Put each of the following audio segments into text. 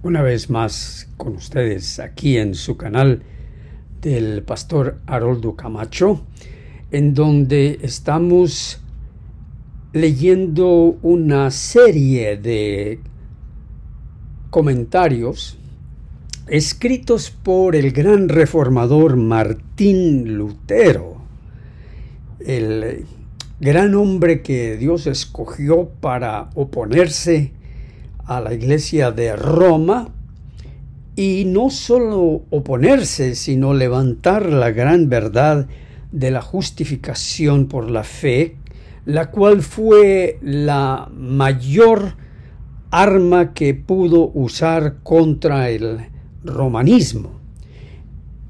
Una vez más con ustedes aquí en su canal del pastor Haroldo Camacho, en donde estamos leyendo una serie de comentarios escritos por el gran reformador Martín Lutero, el gran hombre que Dios escogió para oponerse a la Iglesia de Roma, y no solo oponerse, sino levantar la gran verdad de la justificación por la fe, la cual fue la mayor arma que pudo usar contra el romanismo,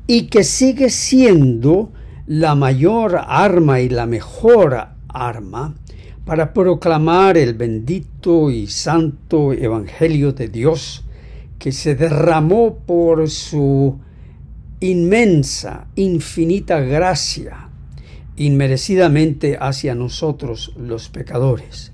y que sigue siendo la mayor arma y la mejor arma para proclamar el bendito y santo Evangelio de Dios, que se derramó por su inmensa, infinita gracia, inmerecidamente hacia nosotros los pecadores.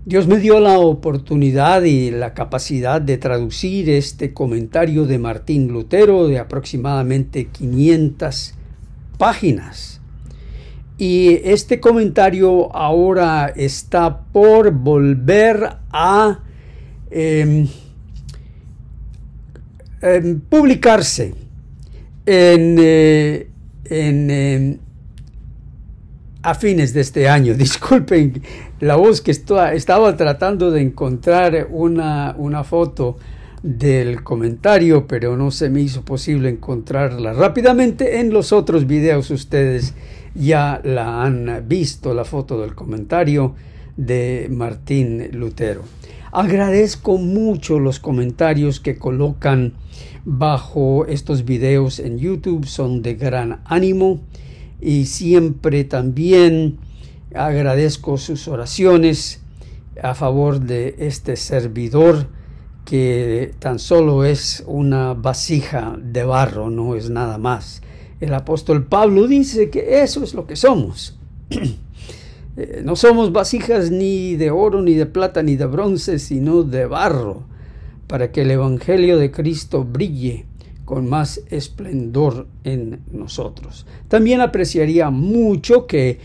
Dios me dio la oportunidad y la capacidad de traducir este comentario de Martín Lutero de aproximadamente 500 páginas. Y este comentario ahora está por volver a publicarse a fines de este año. Disculpen la voz que estaba tratando de encontrar una foto del comentario, pero no se me hizo posible encontrarla rápidamente. En los otros videos ustedes ya la han visto, la foto del comentario de Martín Lutero. Agradezco mucho los comentarios que colocan bajo estos videos en YouTube, son de gran ánimo, y siempre también agradezco sus oraciones a favor de este servidor, que tan solo es una vasija de barro, no es nada más. El apóstol Pablo dice que eso es lo que somos. No somos vasijas ni de oro, ni de plata, ni de bronce, sino de barro, para que el Evangelio de Cristo brille con más esplendor en nosotros. También apreciaría mucho que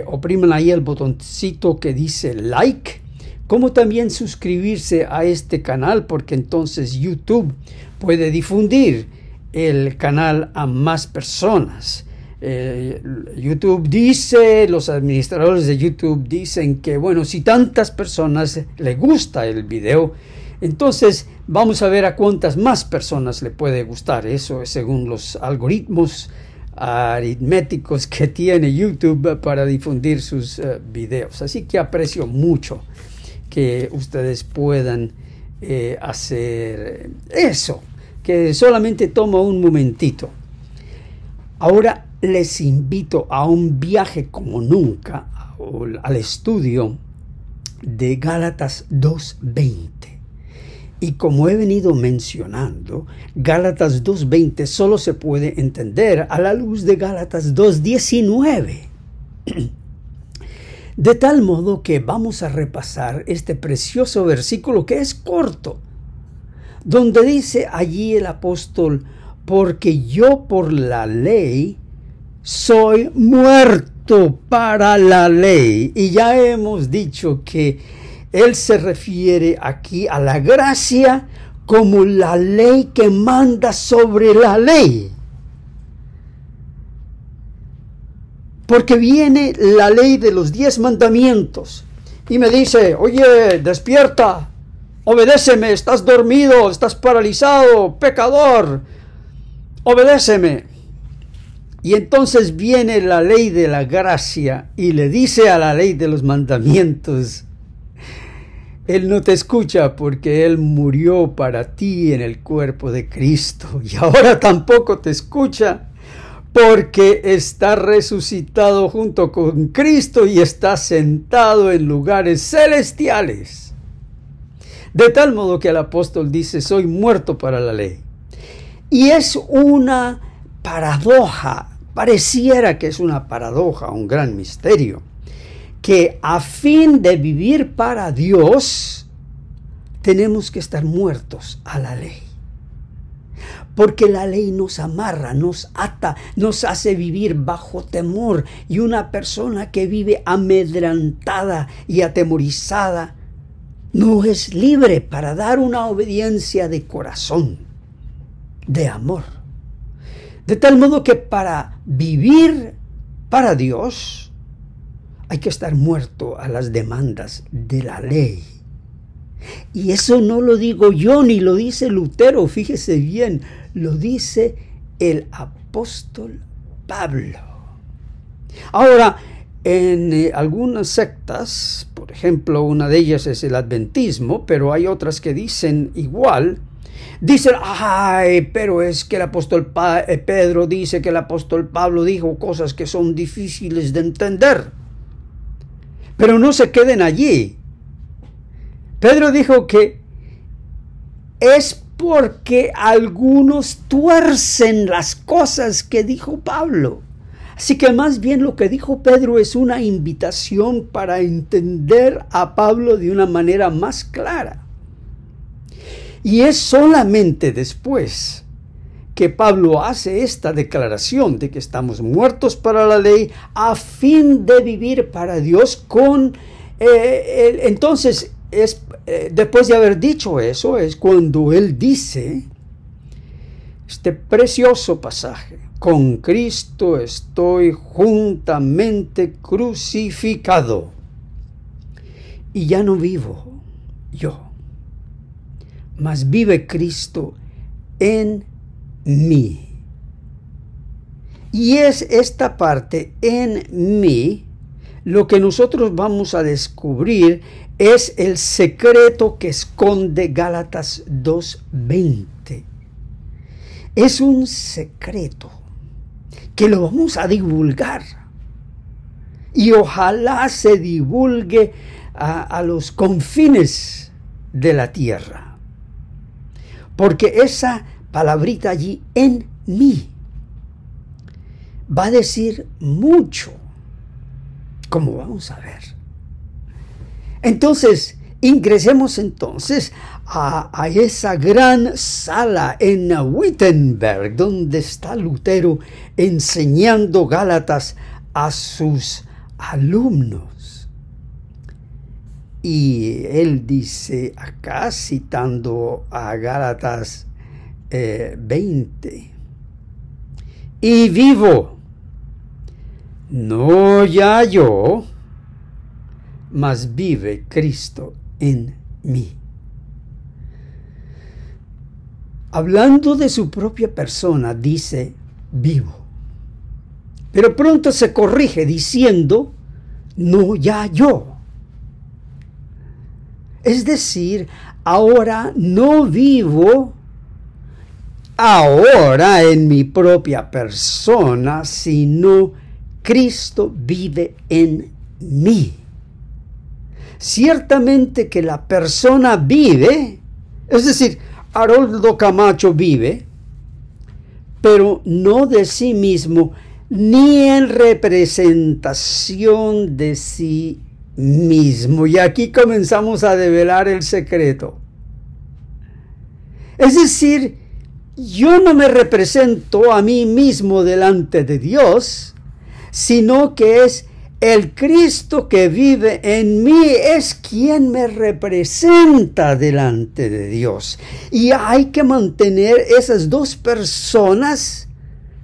opriman ahí el botoncito que dice like, como también suscribirse a este canal, porque entonces YouTube puede difundir el canal a más personas. YouTube dice, los administradores de YouTube dicen que, bueno, si tantas personas les gusta el video, entonces vamos a ver a cuántas más personas le puede gustar. Eso es según los algoritmos aritméticos que tiene YouTube para difundir sus videos. Así que aprecio mucho que ustedes puedan hacer eso, que solamente toma un momentito. Ahora les invito a un viaje como nunca al estudio de Gálatas 2:20. Y como he venido mencionando, Gálatas 2:20 solo se puede entender a la luz de Gálatas 2:19. De tal modo que vamos a repasar este precioso versículo que es corto, donde dice allí el apóstol: porque yo por la ley soy muerto para la ley. Y ya hemos dicho que él se refiere aquí a la gracia como la ley que manda sobre la ley. Porque viene la ley de los 10 mandamientos y me dice: oye, despierta, obedéceme, estás dormido, estás paralizado, pecador, obedéceme. Y entonces viene la ley de la gracia y le dice a la ley de los mandamientos: Él no te escucha porque Él murió para ti en el cuerpo de Cristo, y ahora tampoco te escucha porque está resucitado junto con Cristo y está sentado en lugares celestiales. De tal modo que el apóstol dice: soy muerto para la ley. Y es una paradoja, pareciera que es una paradoja, un gran misterio, que a fin de vivir para Dios tenemos que estar muertos a la ley. Porque la ley nos amarra, nos ata, nos hace vivir bajo temor. Y una persona que vive amedrentada y atemorizada no es libre para dar una obediencia de corazón, de amor. De tal modo que para vivir para Dios hay que estar muerto a las demandas de la ley. Y eso no lo digo yo ni lo dice Lutero, fíjese bien, lo dice el apóstol Pablo. Ahora, en algunas sectas, por ejemplo, una de ellas es el adventismo, pero hay otras que dicen igual. Dicen, ay, pero es que el apóstol Pedro dice que el apóstol Pablo dijo cosas que son difíciles de entender. Pero no se queden allí. Pedro dijo que es porque algunos tuercen las cosas que dijo Pablo. Así que más bien lo que dijo Pedro es una invitación para entender a Pablo de una manera más clara. Y es solamente después que Pablo hace esta declaración de que estamos muertos para la ley a fin de vivir para Dios entonces después de haber dicho eso es cuando él dice este precioso pasaje: con Cristo estoy juntamente crucificado y ya no vivo yo, mas vive Cristo en mí. Y es esta parte en mí lo que nosotros vamos a descubrir es el secreto que esconde Gálatas 2:20. Es un secreto que lo vamos a divulgar. Y ojalá se divulgue a los confines de la tierra. Porque esa palabrita allí, en mí, va a decir mucho, como vamos a ver. Entonces, ingresemos entonces a esa gran sala en Wittenberg, donde está Lutero enseñando Gálatas a sus alumnos. Y él dice acá, citando a Gálatas 20, y vivo, no ya yo, mas vive Cristo en mí. Hablando de su propia persona, dice vivo. Pero pronto se corrige diciendo, no ya yo. Es decir, ahora no vivo ahora en mi propia persona, sino Cristo vive en mí. Ciertamente que la persona vive, es decir, Haroldo Camacho vive, pero no de sí mismo, ni en representación de sí mismo. Y aquí comenzamos a develar el secreto. Es decir, yo no me represento a mí mismo delante de Dios, sino que es el Cristo que vive en mí es quien me representa delante de Dios. Y hay que mantener esas dos personas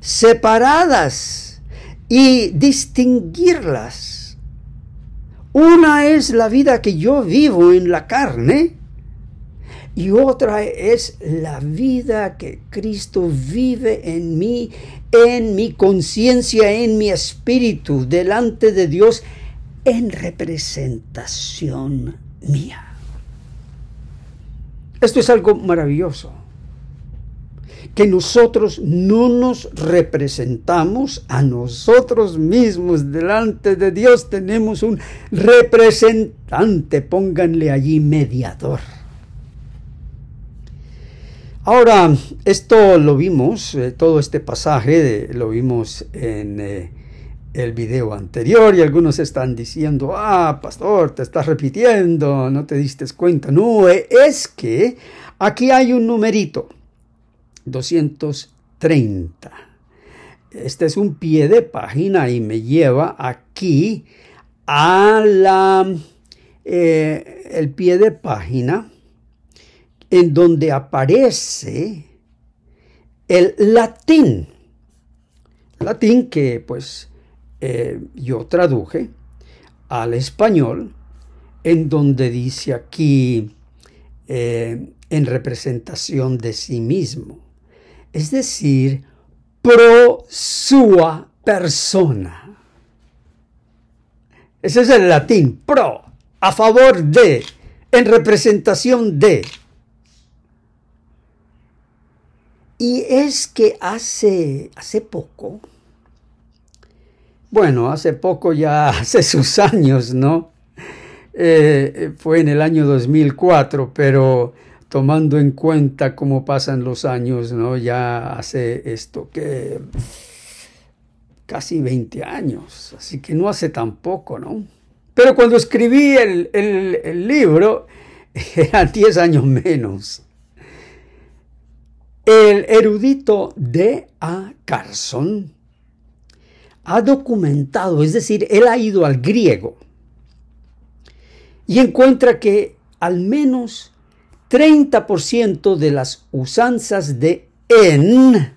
separadas y distinguirlas. Una es la vida que yo vivo en la carne y otra es la vida que Cristo vive en mí, en mi conciencia, en mi espíritu, delante de Dios, en representación mía. Esto es algo maravilloso, que nosotros no nos representamos a nosotros mismos delante de Dios. Tenemos un representante, pónganle allí mediador. Ahora, esto lo vimos, todo este pasaje lo vimos en el video anterior y algunos están diciendo, pastor, te estás repitiendo, no te diste cuenta. No, es que aquí hay un numerito, 230. Este es un pie de página y me lleva aquí a el pie de página en donde aparece el latín. Latín que pues yo traduje al español, en donde dice aquí en representación de sí mismo, es decir, pro sua persona. Ese es el latín, pro, a favor de, en representación de. Y es que hace poco, bueno, hace poco ya hace sus años, ¿no? Fue en el año 2004, pero tomando en cuenta cómo pasan los años, ¿no? Ya hace esto que casi 20 años, así que no hace tan poco, ¿no? Pero cuando escribí el libro, eran 10 años menos. El erudito D.A. Carson ha documentado, es decir, él ha ido al griego y encuentra que al menos 30% de las usanzas de en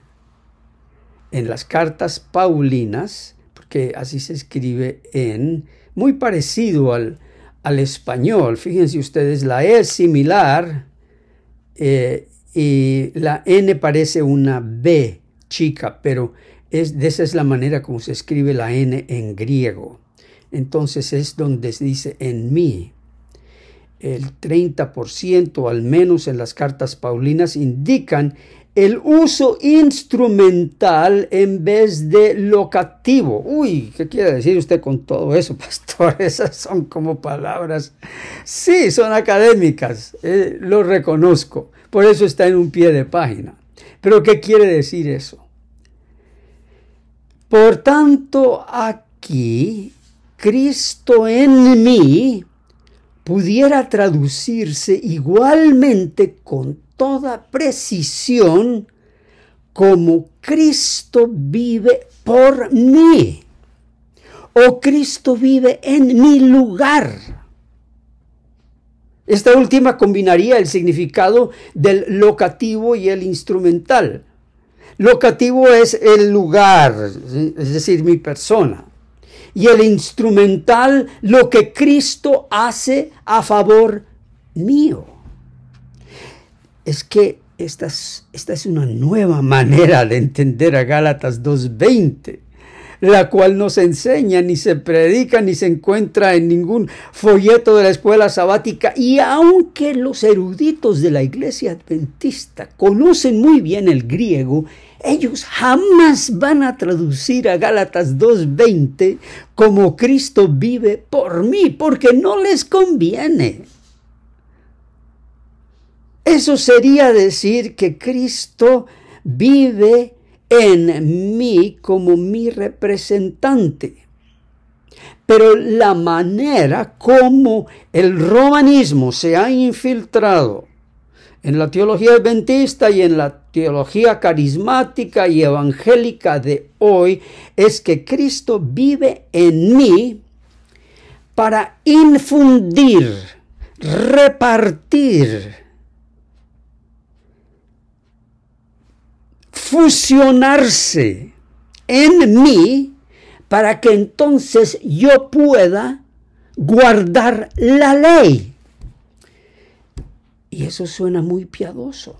las cartas paulinas, porque así se escribe en, muy parecido al español. Fíjense ustedes, la E es similar y la N parece una B chica, pero esa es la manera como se escribe la N en griego. Entonces es donde se dice en mí. El 30% al menos en las cartas paulinas indican el uso instrumental en vez de locativo. Uy, ¿qué quiere decir usted con todo eso, pastor? Esas son como palabras. Sí, son académicas, lo reconozco. Por eso está en un pie de página. Pero ¿qué quiere decir eso? Por tanto, aquí, Cristo en mí pudiera traducirse igualmente con toda precisión como Cristo vive por mí o Cristo vive en mi lugar. Esta última combinaría el significado del locativo y el instrumental. Locativo es el lugar, es decir, mi persona. Y el instrumental, lo que Cristo hace a favor mío. Es que esta es una nueva manera de entender a Gálatas 2:20, la cual no se enseña, ni se predica, ni se encuentra en ningún folleto de la escuela sabática. Y aunque los eruditos de la iglesia adventista conocen muy bien el griego, ellos jamás van a traducir a Gálatas 2:20 como Cristo vive por mí, porque no les conviene. Eso sería decir que Cristo vive en mí como mi representante. Pero la manera como el romanismo se ha infiltrado en la teología adventista y en la teología carismática y evangélica de hoy es que Cristo vive en mí para infundir, repartir, fusionarse en mí para que entonces yo pueda guardar la ley. Y eso suena muy piadoso.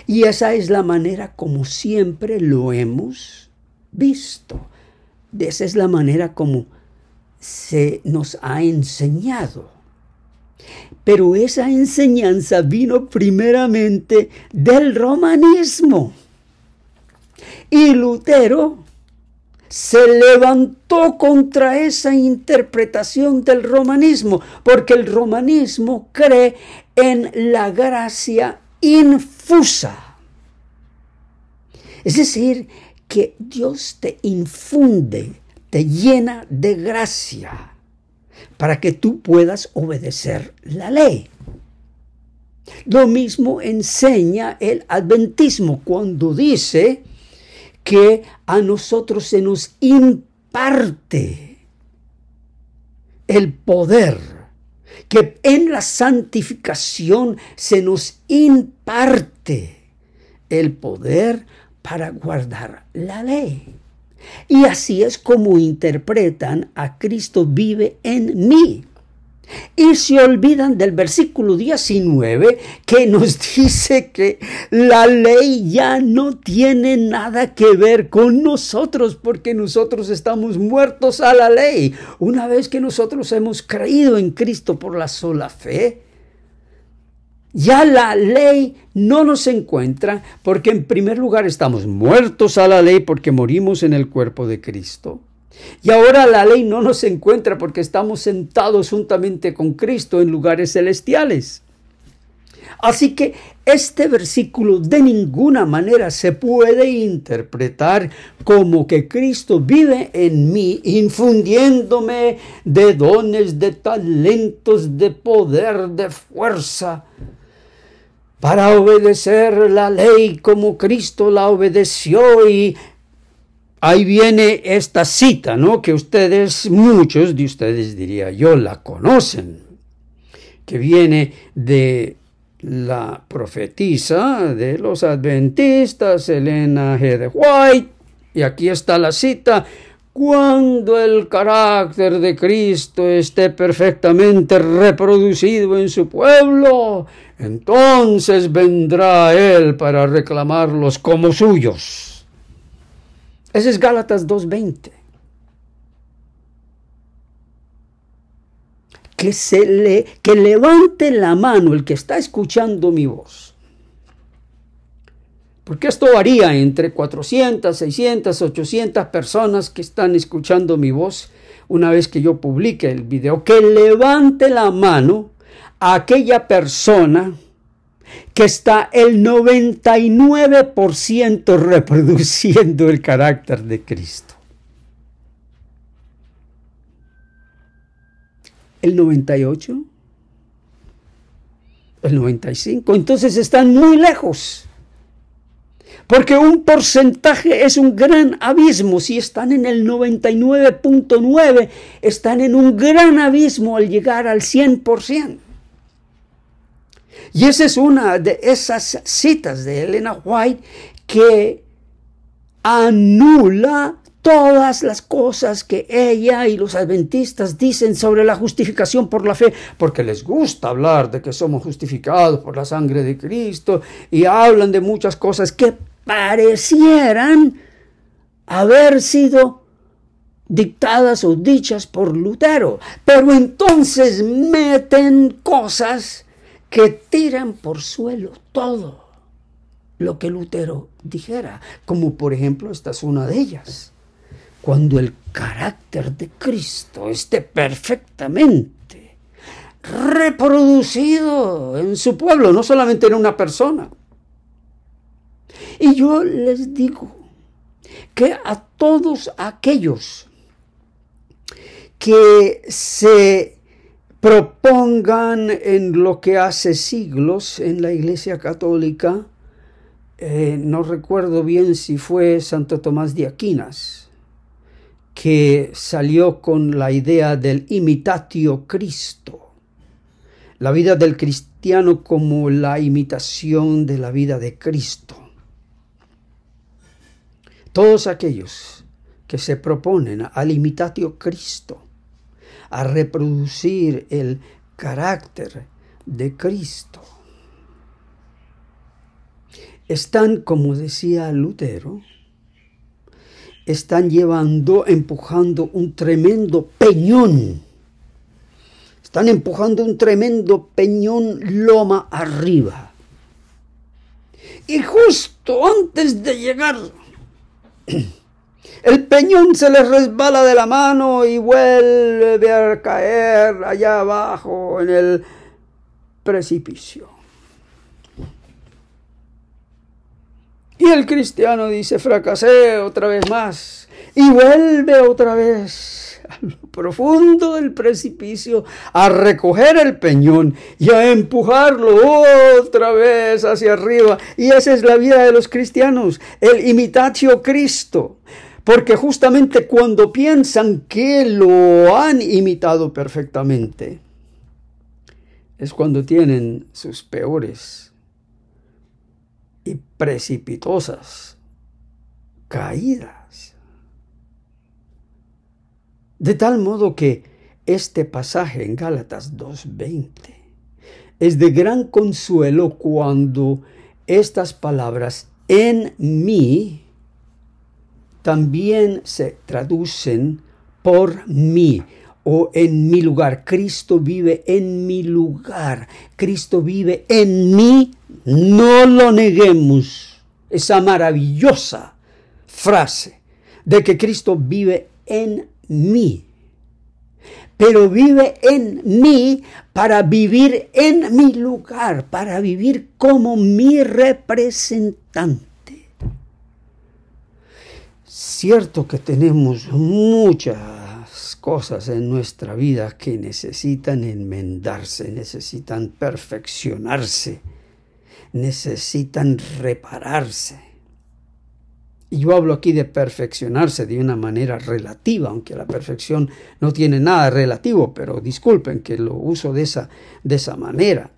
Y esa es la manera como siempre lo hemos visto. Esa es la manera como se nos ha enseñado. Pero esa enseñanza vino primeramente del romanismo. Y Lutero se levantó contra esa interpretación del romanismo, porque el romanismo cree en la gracia infusa. Es decir, que Dios te infunde te llena de gracia para que tú puedas obedecer la ley. Lo mismo enseña el adventismo cuando dice que a nosotros se nos imparte el poder, que en la santificación se nos imparte el poder para guardar la ley. Y así es como interpretan a Cristo vive en mí. Y se olvidan del versículo 19 que nos dice que la ley ya no tiene nada que ver con nosotros porque nosotros estamos muertos a la ley. Una vez que nosotros hemos creído en Cristo por la sola fe, ya la ley no nos encuentra porque en primer lugar estamos muertos a la ley porque morimos en el cuerpo de Cristo. Y ahora la ley no nos encuentra porque estamos sentados juntamente con Cristo en lugares celestiales. Así que este versículo de ninguna manera se puede interpretar como que Cristo vive en mí, infundiéndome de dones, de talentos, de poder, de fuerza, para obedecer la ley como Cristo la obedeció. Y ahí viene esta cita, ¿no? Que muchos de ustedes diría yo, la conocen, que viene de la profetisa de los adventistas, Elena G. de White, y aquí está la cita: cuando el carácter de Cristo esté perfectamente reproducido en su pueblo, entonces vendrá Él para reclamarlos como suyos. Ese es Gálatas 2:20. Que levante la mano el que está escuchando mi voz. Porque esto varía entre 400, 600, 800 personas que están escuchando mi voz una vez que yo publique el video. Que levante la mano a aquella persona que está el 99% reproduciendo el carácter de Cristo. ¿El 98? ¿El 95? Entonces están muy lejos. Porque un porcentaje es un gran abismo. Si están en el 99.9, están en un gran abismo al llegar al 100%. Y esa es una de esas citas de Elena White que anula todas las cosas que ella y los adventistas dicen sobre la justificación por la fe, porque les gusta hablar de que somos justificados por la sangre de Cristo y hablan de muchas cosas que parecieran haber sido dictadas o dichas por Lutero, pero entonces meten cosas que tiran por suelo todo lo que Lutero dijera, como por ejemplo esta es una de ellas: cuando el carácter de Cristo esté perfectamente reproducido en su pueblo, no solamente en una persona. Y yo les digo que a todos aquellos que se propongan en lo que hace siglos en la Iglesia Católica, no recuerdo bien si fue Santo Tomás de Aquinas, que salió con la idea del imitatio Cristo, la vida del cristiano como la imitación de la vida de Cristo. Todos aquellos que se proponen al imitatio Cristo, a reproducir el carácter de Cristo, están, como decía Lutero, están empujando un tremendo peñón. Están empujando un tremendo peñón loma arriba. Y justo antes de llegar, el peñón se les resbala de la mano y vuelve a caer allá abajo en el precipicio. Y el cristiano dice: fracasé otra vez más. y vuelve otra vez a lo profundo del precipicio a recoger el peñón y a empujarlo otra vez hacia arriba. Y esa es la vida de los cristianos, el imitatio Cristo. Porque justamente cuando piensan que lo han imitado perfectamente, es cuando tienen sus peores y precipitosas caídas. De tal modo que este pasaje en Gálatas 2:20 es de gran consuelo cuando estas palabras en mí también se traducen por mí o en mi lugar. Cristo vive en mi lugar. Cristo vive en mí. No lo neguemos. Esa maravillosa frase de que Cristo vive en mí. Pero vive en mí para vivir en mi lugar, para vivir como mi representante. Cierto que tenemos muchas cosas en nuestra vida que necesitan enmendarse, necesitan perfeccionarse, necesitan repararse. Y yo hablo aquí de perfeccionarse de una manera relativa, aunque la perfección no tiene nada relativo, pero disculpen que lo uso de esa manera.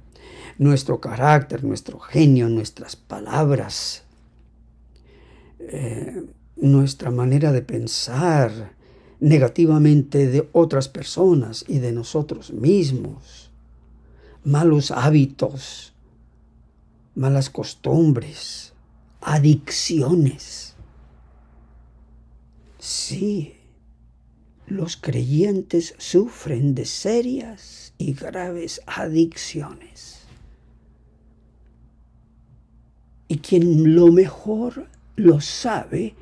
Nuestro carácter, nuestro genio, nuestras palabras, nuestra manera de pensar negativamente de otras personas y de nosotros mismos, malos hábitos, malas costumbres, adicciones. Sí, los creyentes sufren de serias y graves adicciones. Y quien lo mejor lo sabe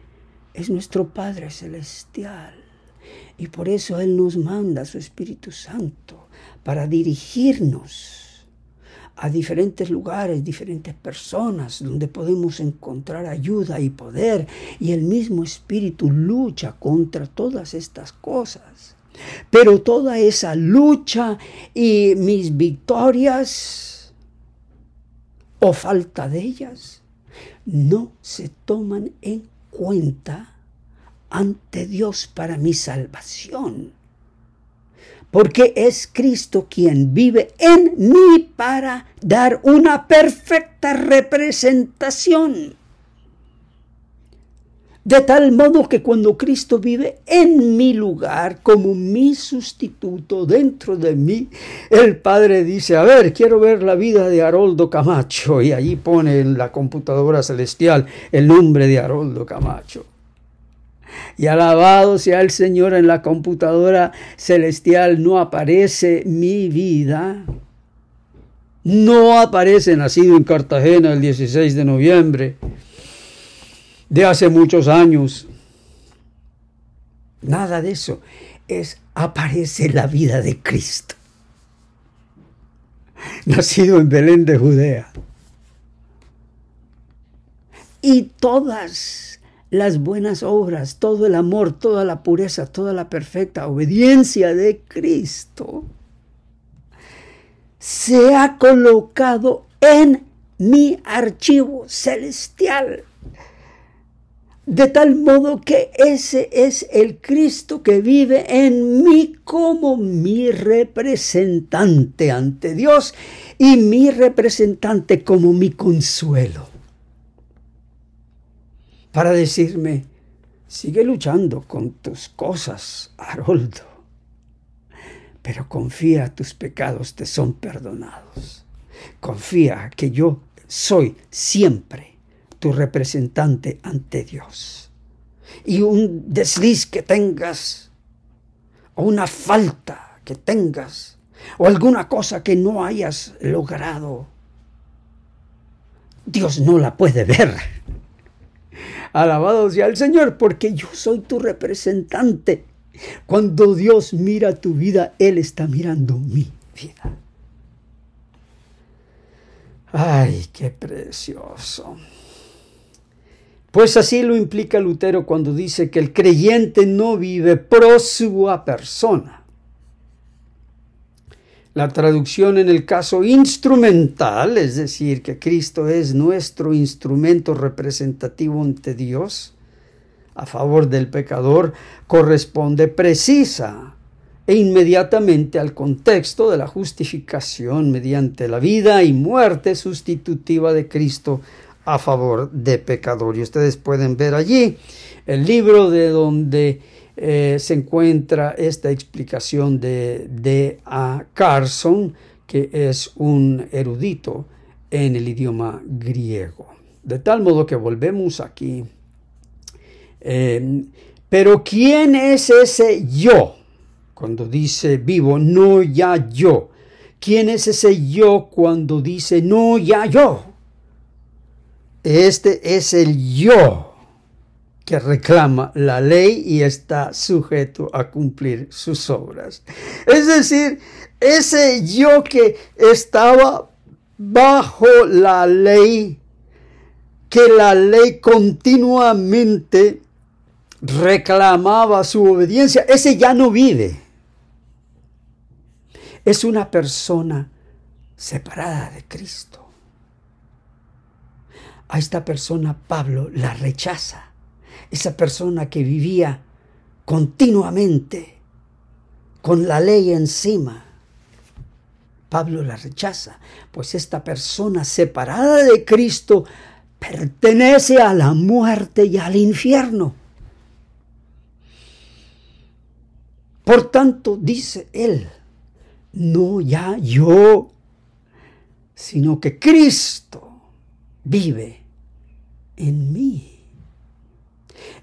es nuestro Padre Celestial. Y por eso Él nos manda a su Espíritu Santo para dirigirnos a diferentes lugares, diferentes personas, donde podemos encontrar ayuda y poder. Y el mismo Espíritu lucha contra todas estas cosas. Pero toda esa lucha y mis victorias, o falta de ellas, no se toman en cuenta ante Dios para mi salvación. Porque es Cristo quien vive en mí para dar una perfecta representación. De tal modo que cuando Cristo vive en mi lugar como mi sustituto dentro de mí, el Padre dice, a ver, quiero ver la vida de Haroldo Camacho. Y allí pone en la computadora celestial el nombre de Haroldo Camacho. Y alabado sea el Señor, en la computadora celestial no aparece mi vida. No aparece nacido en Cartagena el 16 de noviembre de hace muchos años. Nada de eso. Aparece la vida de Cristo. Nacido en Belén de Judea. Y todas las buenas obras, todo el amor, toda la pureza, toda la perfecta obediencia de Cristo se ha colocado en mi archivo celestial. De tal modo que ese es el Cristo que vive en mí como mi representante ante Dios y mi representante como mi consuelo. Para decirme, sigue luchando con tus cosas, Haroldo, pero confía, tus pecados te son perdonados. Confía que yo soy siempre tu representante ante Dios. Y un desliz que tengas, o una falta que tengas, o alguna cosa que no hayas logrado, Dios no la puede ver. Alabado sea el Señor, porque yo soy tu representante. Cuando Dios mira tu vida, Él está mirando mi vida. Ay, qué precioso. Pues así lo implica Lutero cuando dice que el creyente no vive pro sua persona. La traducción en el caso instrumental, es decir, que Cristo es nuestro instrumento representativo ante Dios a favor del pecador, corresponde precisa e inmediatamente al contexto de la justificación mediante la vida y muerte sustitutiva de Cristo a favor de pecador. Y ustedes pueden ver allí el libro de donde se encuentra esta explicación de D.A. Carson, que es un erudito en el idioma griego. De tal modo que volvemos aquí. Pero ¿quién es ese yo? Cuando dice vivo, no ya yo. ¿Quién es ese yo cuando dice no ya yo? Este es el yo que reclama la ley y está sujeto a cumplir sus obras. Es decir, ese yo que estaba bajo la ley, que la ley continuamente reclamaba su obediencia, ese ya no vive. Es una persona separada de Cristo. A esta persona Pablo la rechaza. Esa persona que vivía continuamente con la ley encima. Pablo la rechaza, pues esta persona separada de Cristo pertenece a la muerte y al infierno. Por tanto, dice él, no ya yo, sino que Cristo vive en mí.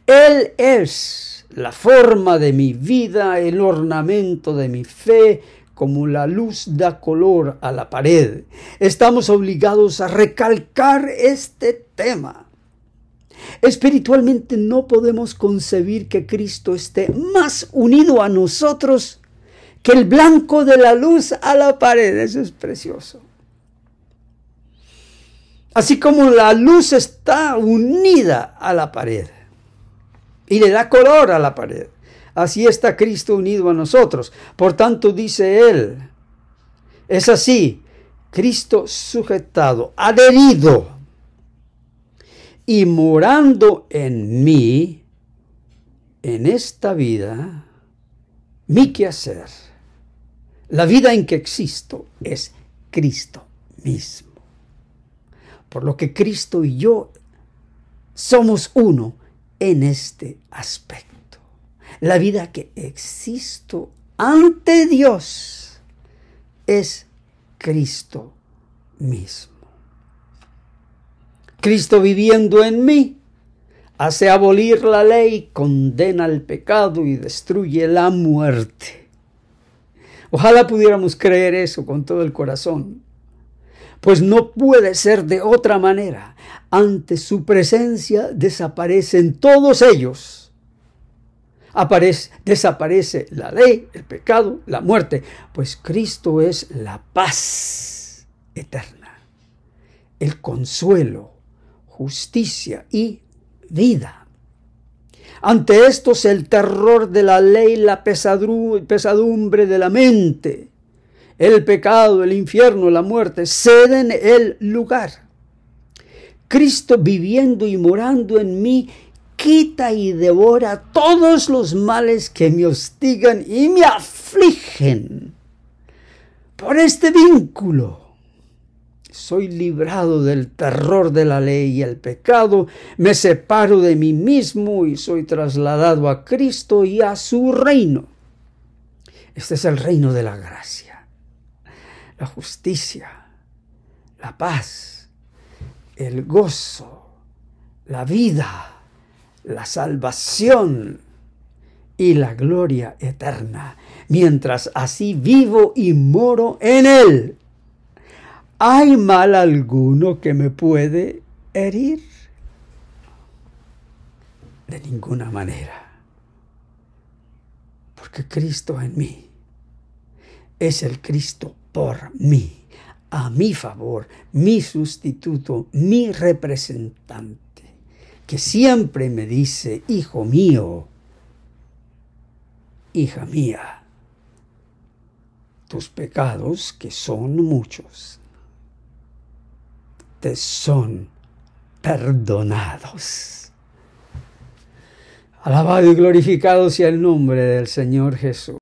Él es la forma de mi vida, el ornamento de mi fe, como la luz da color a la pared. Estamos obligados a recalcar este tema. Espiritualmente no podemos concebir que Cristo esté más unido a nosotros que el blanco de la luz a la pared. Eso es precioso. Así como la luz está unida a la pared y le da color a la pared, así está Cristo unido a nosotros. Por tanto, dice él, es así, Cristo sujetado, adherido y morando en mí, en esta vida, mi quehacer, la vida en que existo, es Cristo mismo. Por lo que Cristo y yo somos uno en este aspecto. La vida que existo ante Dios es Cristo mismo. Cristo viviendo en mí hace abolir la ley, condena el pecado y destruye la muerte. Ojalá pudiéramos creer eso con todo el corazón, pues no puede ser de otra manera. Ante su presencia desaparecen todos ellos. Desaparece la ley, el pecado, la muerte, pues Cristo es la paz eterna, el consuelo, justicia y vida. Ante estos el terror de la ley, la pesadumbre de la mente, el pecado, el infierno, la muerte, ceden el lugar. Cristo viviendo y morando en mí, quita y devora todos los males que me hostigan y me afligen. Por este vínculo soy librado del terror de la ley y el pecado, me separo de mí mismo y soy trasladado a Cristo y a su reino. Este es el reino de la gracia, la justicia, la paz, el gozo, la vida, la salvación y la gloria eterna. Mientras así vivo y moro en él, ¿hay mal alguno que me puede herir? De ninguna manera. Porque Cristo en mí es el Cristo por mí, a mi favor, mi sustituto, mi representante. que siempre me dice, hijo mío, hija mía, tus pecados, que son muchos, te son perdonados. Alabado y glorificado sea el nombre del Señor Jesús.